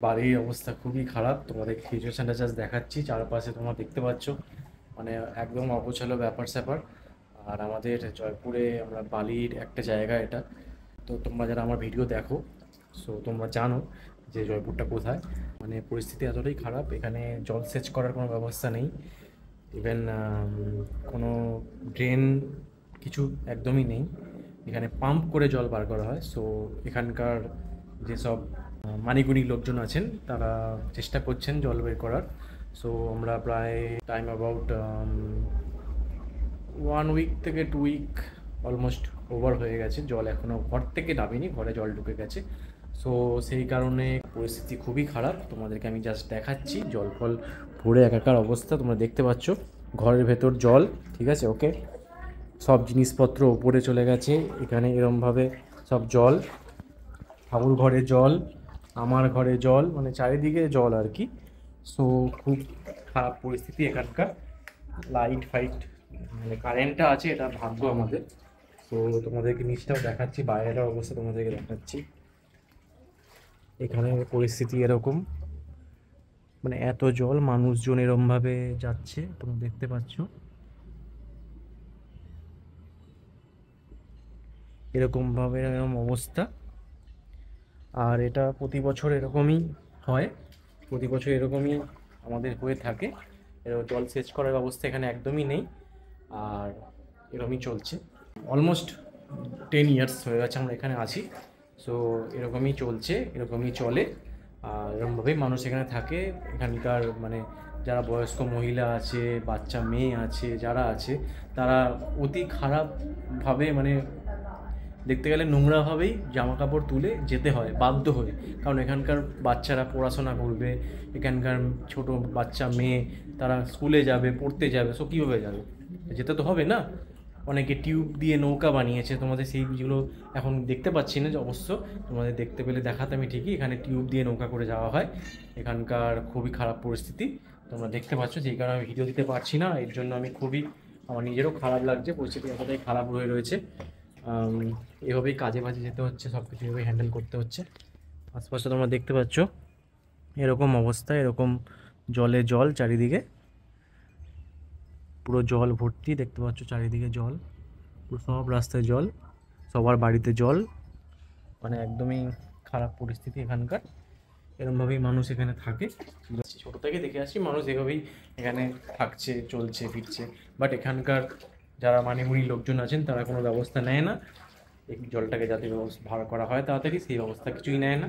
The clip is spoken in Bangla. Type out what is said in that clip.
বাড়ির অবস্থা খুবই খারাপ। তোমাদের সিচুয়েশনটা জাস্ট দেখাচ্ছি। চারপাশে তোমরা দেখতে পাচ্ছ, মানে একদম অগোছালো ব্যাপার স্যাপার। আর আমাদের জয়পুরে আমরা বালির একটা জায়গা এটা। তো তোমরা যারা আমার ভিডিও দেখো, সো তোমরা জানো যে জয়পুরটা কোথায়। মানে পরিস্থিতি এতটাই খারাপ, এখানে জল সেচ করার কোনো ব্যবস্থা নেই। ইভেন কোনো ড্রেন কিছু একদমই নেই। এখানে পাম্প করে জল বার করা হয়। সো এখানকার যেসব মানিগুণী লোকজন আছেন তারা চেষ্টা করছেন জল বের করার। সো আমরা প্রায় টাইম অ্যাবাউট 1 উইক থেকে 2 উইক অলমোস্ট ওভার হয়ে গেছে, জল এখনও ঘর থেকে নামেনি, ঘরে জল ঢুকে গেছে। সো সেই কারণে পরিস্থিতি খুবই খারাপ। তোমাদেরকে আমি জাস্ট দেখাচ্ছি, জল ফল ভরে একাকার অবস্থা তোমরা দেখতে পাচ্ছ। ঘরের ভেতর জল, ঠিক আছে, ওকে। সব জিনিসপত্র ওপরে চলে গেছে, এখানে এরমভাবে সব জল। ঠাকুর ঘরে জল, আমার ঘরে জল, মানে চারিদিকে জল আর কি। সো খুব খারাপ পরিস্থিতি এখানকার। লাইট ফাইট, মানে কারেন্টটা আছে, এটা ভাগ্য আমাদের। তো তোমাদেরকে নিচটাও দেখাচ্ছি, বাইরের অবস্থা তোমাদেরকে দেখাচ্ছি। এখানে পরিস্থিতি এরকম, মানে এত জল, মানুষজন এরমভাবে যাচ্ছে, তোমরা দেখতে পাচ্ছ। এরকমভাবে এরকম অবস্থা। আর এটা প্রতি বছর এরকমই হয়, প্রতি বছর এরকমই আমাদের হয়ে থাকে। এরকম জল সেচ করার ব্যবস্থা এখানে একদমই নেই। আর এরকমই চলছে অলমোস্ট 10 ইয়ার্স হয়ে গেছে আমরা এখানে আছি। সো এরকমই চলছে, এরকমই চলে। আর এরকমভাবেই মানুষ এখানে থাকে। এখানকার মানে যারা বয়স্ক মহিলা আছে, বাচ্চা মেয়ে আছে, যারা আছে তারা অতি খারাপভাবে, মানে দেখতে গেলে নোংরাভাবেই জামা কাপড় তুলে যেতে হয় বাধ্য হয়ে। কারণ এখানকার বাচ্চারা পড়াশোনা করবে, এখানকার ছোট বাচ্চা মেয়ে তারা স্কুলে যাবে, পড়তে যাবে। সো কীভাবে যাবে, যেতে তো হবে না। অনেকে টিউব দিয়ে নৌকা বানিয়েছে, তোমাদের সেইগুলো এখন দেখতে পাচ্ছি না যে, অবশ্য তোমাদের দেখতে পেলে দেখাতে আমি ঠিকই। এখানে টিউব দিয়ে নৌকা করে যাওয়া হয়। এখানকার খুবই খারাপ পরিস্থিতি তোমরা দেখতে পাচ্ছ, যেই কারণে আমি ভিডিও দিতে পারছি না। এর জন্য আমি খুবই, আমার নিজেরও খারাপ লাগছে, পরিস্থিতি এতটাই খারাপ হয়ে রয়েছে। এভাবেই কাজে বাজে যেতে হচ্ছে, সব কিছু এভাবেই হ্যান্ডেল করতে হচ্ছে। আশপাশে তোমরা দেখতে পাচ্ছ এরকম অবস্থা, এরকম জলে জল চারিদিকে, পুরো জল ভর্তি, দেখতে পাচ্ছ চারিদিকে জল, পুরো সব রাস্তায় জল, সবার বাড়িতে জল। মানে একদমই খারাপ পরিস্থিতি এখানকার। এরকমভাবেই মানুষ এখানে থাকে। ছোটো থেকে দেখে আসছি মানুষ এভাবেই এখানে থাকছে, চলছে, ফিরছে। বাট এখানকার যারা মানিমুনি লোকজন আছেন তারা কোনো ব্যবস্থা নেয় না এই জলটাকে যাতে ভাড় করা হয় তাড়াতাড়ি, সেই ব্যবস্থা কিছুই নেয় না।